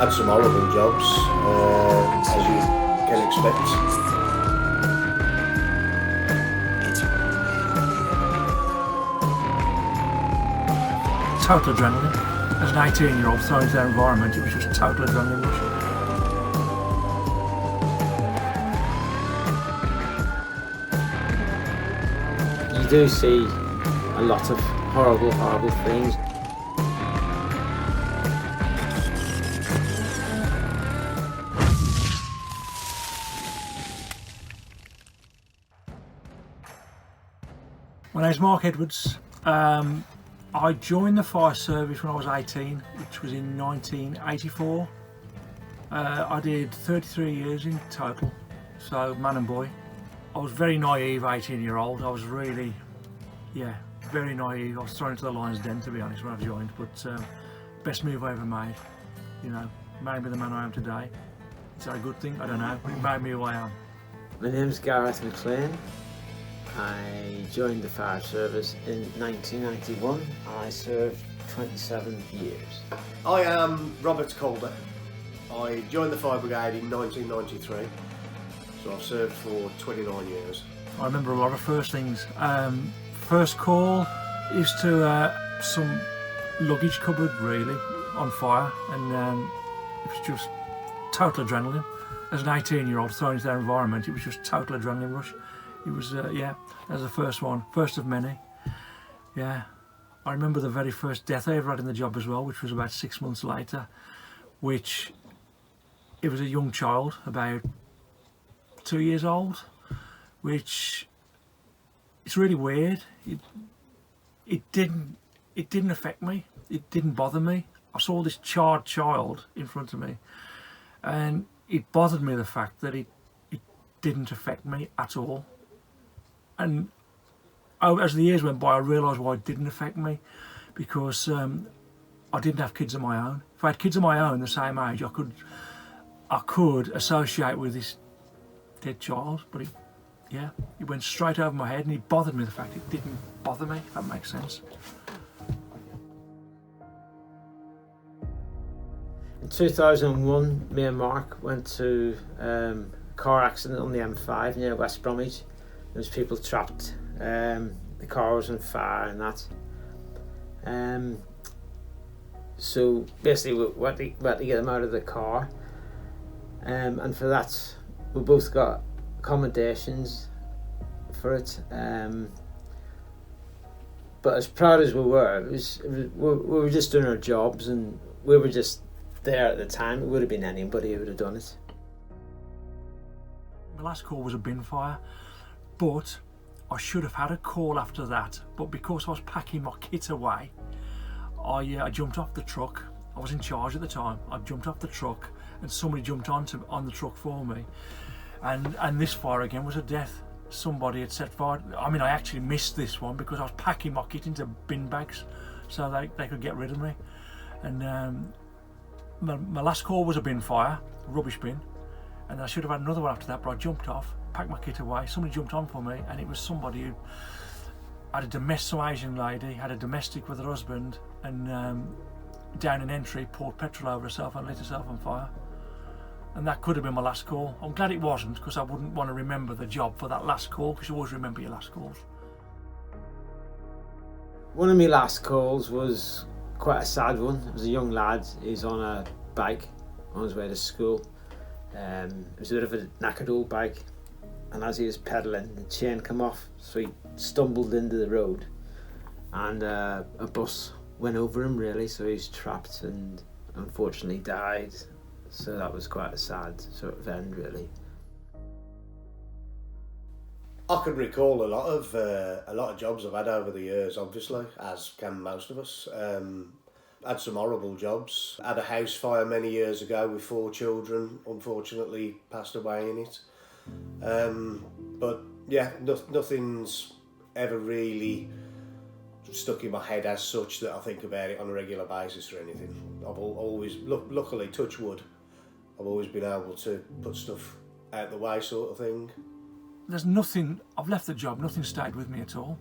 Had some horrible jobs, as you can expect. Total adrenaline. As an 18-year-old thrown into that environment, it was just total adrenaline rush. You do see a lot of horrible things. My name's Mark Edwards. I joined the fire service when I was 18, which was in 1984. I did 33 years in total, so man and boy. I was very naive 18-year-old. I was really, very naive. I was thrown into the lion's den, to be honest, when I joined, but best move I ever made. You know, made me the man I am today. Is that a good thing? I don't know, but it made me who I am. My name's Gareth McClean. I joined the fire service in 1991 and I served 27 years. I am Robert Calder. I joined the fire brigade in 1993, so I've served for 29 years. I remember a lot of first things. First call is to some luggage cupboard really on fire, and it was just total adrenaline. As an 18-year-old thrown into that environment, it was just total adrenaline rush. It was, that was the first one, first of many. Yeah, I remember the very first death I ever had in the job as well, which was about 6 months later, which it was a young child, about 2 years old, which it's really weird. It didn't affect me. It didn't bother me. I saw this charred child in front of me, and it bothered me the fact that it didn't affect me at all. And as the years went by, I realised why it didn't affect me, because I didn't have kids of my own. If I had kids of my own the same age, I could associate with this dead child, but it went straight over my head, and it bothered me the fact it didn't bother me, if that makes sense. In 2001, me and Mark went to a car accident on the M5 near West Bromwich. There was people trapped, the car was on fire and that. So basically we had to get them out of the car, and for that we both got accommodations for it. But as proud as we were, we were just doing our jobs, and we were just there at the time. It would have been anybody who would have done it. The last call was a bin fire, but I should have had a call after that, but because I was packing my kit away, I jumped off the truck. I was in charge at the time. I jumped off the truck and somebody jumped on the truck for me, and this fire again was a death. Somebody had set fire. I mean, I actually missed this one because I was packing my kit into bin bags so they could get rid of me. And my last call was a bin fire, a rubbish bin, and I should have had another one after that, but I jumped off, packed my kit away, somebody jumped on for me, and it was somebody who had some Asian lady, had a domestic with her husband, and down an entry poured petrol over herself and lit herself on fire. And that could have been my last call. I'm glad it wasn't, because I wouldn't want to remember the job for that last call, because you always remember your last calls. One of my last calls was quite a sad one. It was a young lad. He's on a bike on his way to school. It was a bit of a knackered old bike, and as he was pedalling, the chain came off, so he stumbled into the road, and a bus went over him really, so he's trapped and unfortunately died. So that was quite a sad sort of end really. I can recall a lot of jobs I've had over the years, obviously, as can most of us. Had some horrible jobs. Had a house fire many years ago with 4 children, unfortunately passed away in it. But yeah, nothing's ever really stuck in my head as such that I think about it on a regular basis or anything. I've always, luckily, touch wood, I've always been able to put stuff out the way sort of thing. There's nothing, I've left the job, nothing stayed with me at all.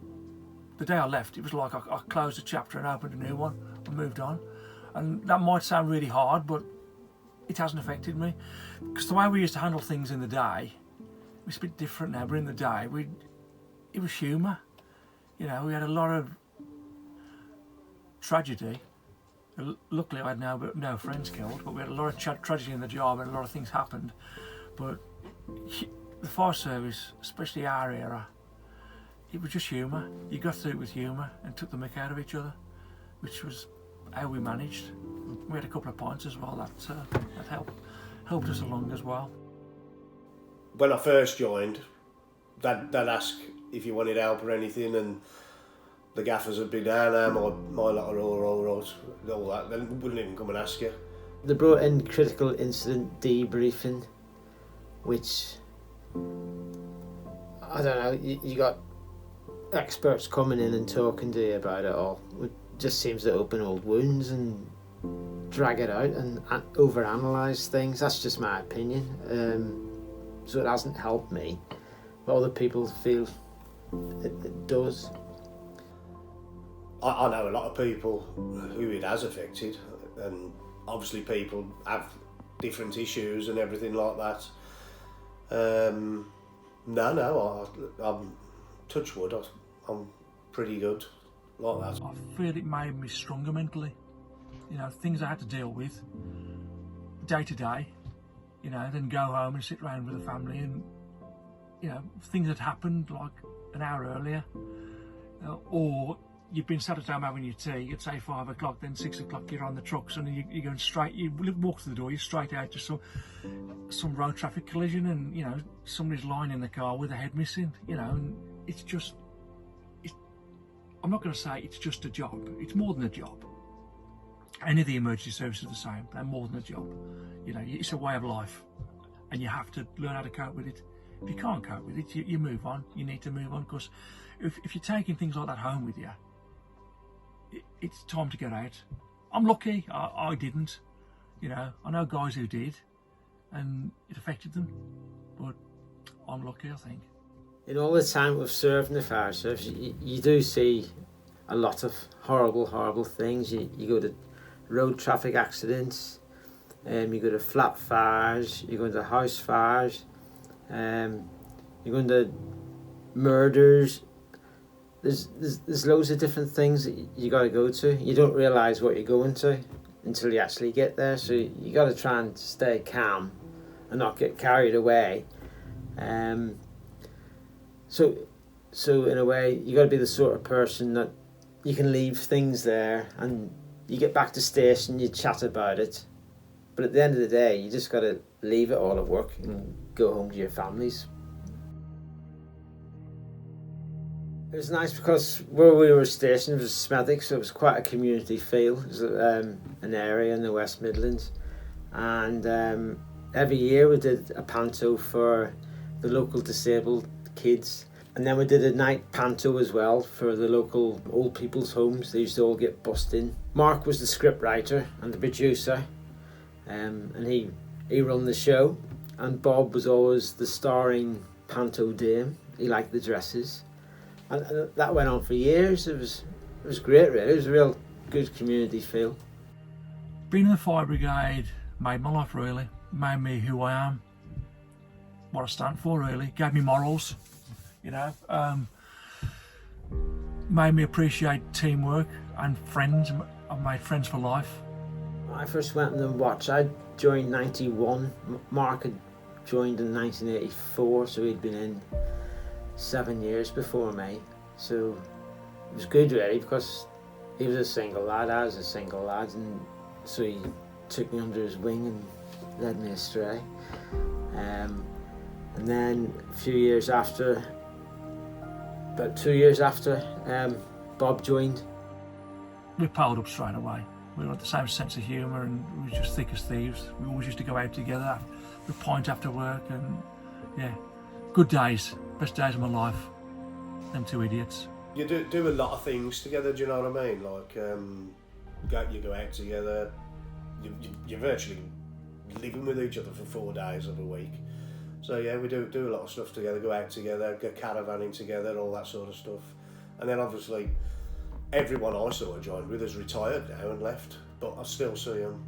The day I left, it was like I closed a chapter and opened a new one and moved on. And that might sound really hard, but it hasn't affected me, because the way we used to handle things in the day, it's a bit different now. But in the day, it was humour. You know, we had a lot of tragedy. Luckily, I had no friends killed, but we had a lot of tragedy in the job, and a lot of things happened. But the fire service, especially our era, it was just humour. You got through it with humour and took the mick out of each other, which was how we managed. We had a couple of points as well that helped us along as well. When I first joined, they'd ask if you wanted help or anything, and the gaffers would be down there, my lot are all right, all that. They wouldn't even come and ask you. They brought in critical incident debriefing, which, I don't know, you got experts coming in and talking to you about it all. It just seems to open old wounds and drag it out and overanalyze things. That's just my opinion. So it hasn't helped me, but other people feel it does. I know a lot of people who it has affected, and obviously people have different issues and everything like that. I'm touch wood, I'm pretty good like that. I feel it made me stronger mentally. You know, things I had to deal with day to day, you know, then go home and sit around with the family, and, you know, things had happened like an hour earlier, or you've been sat at home having your tea at say 5 o'clock, then 6 o'clock you're on the trucks, and you're going straight, you walk to the door, you're straight out to some road traffic collision, and, you know, somebody's lying in the car with a head missing, you know, and it's just, I'm not going to say it's just a job, it's more than a job. Any of the emergency services are the same, they're more than a job. You know, it's a way of life, and you have to learn how to cope with it. If you can't cope with it, you move on. You need to move on, because if you're taking things like that home with you, it's time to get out. I'm lucky I didn't, you know. I know guys who did, and it affected them, but I'm lucky, I think. In all the time we've served in the fire service, you do see a lot of horrible things. You go to road traffic accidents, you go to flat fires, you go into house fires, you go into murders. There's loads of different things that you got to go to. You don't realise what you're going to until you actually get there. So you got to try and stay calm and not get carried away. So in a way, you got to be the sort of person that you can leave things there, and you get back to station, you chat about it. But at the end of the day, you just got to leave it all at work and go home to your families. It was nice because where we were stationed was Smethwick, so it was quite a community feel. It was an area in the West Midlands, and every year we did a panto for the local disabled kids, and then we did a night panto as well for the local old people's homes. They used to all get bussed in. Mark was the script writer and the producer, and he run the show, and Bob was always the starring panto dame. He liked the dresses. And that went on for years. It was great, really. It was a real good community feel. Being in the fire brigade made my life, really. Made me who I am, what I stand for, really. Gave me morals, you know. Made me appreciate teamwork and friends. I've made friends for life. When I first went on the watch, I joined 91. Mark had joined in 1984, so he'd been in 7 years before me, so it was good, really, because he was a single lad, I was a single lad, and so he took me under his wing and led me astray. And then a few years after, about 2 years after, Bob joined. We piled up straight away. We had the same sense of humour, and we were just thick as thieves. We always used to go out together, we pint after work, and yeah, good days. Best days of my life. Them two idiots. You do a lot of things together, do you know what I mean? Like, you go out together, you're virtually living with each other for 4 days of a week. So yeah, we do a lot of stuff together, go out together, go caravanning together, all that sort of stuff. And then obviously, everyone I sort of joined with has retired now and left, but I still see them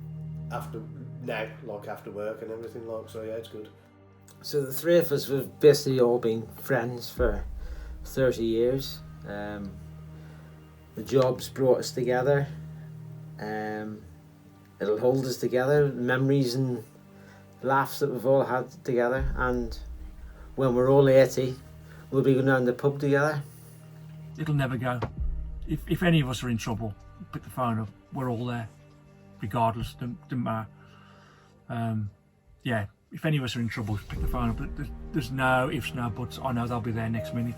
after now, like after work and everything, like, so yeah, it's good. So the three of us have basically all been friends for 30 years. The job's brought us together. It'll hold us together, memories and laughs that we've all had together, and when we're all 80, we'll be going down the pub together. It'll never go. If any of us are in trouble, pick the phone up, we're all there, regardless, doesn't matter. Yeah, if any of us are in trouble, pick the phone up. There's no ifs, no buts. I know they'll be there next minute.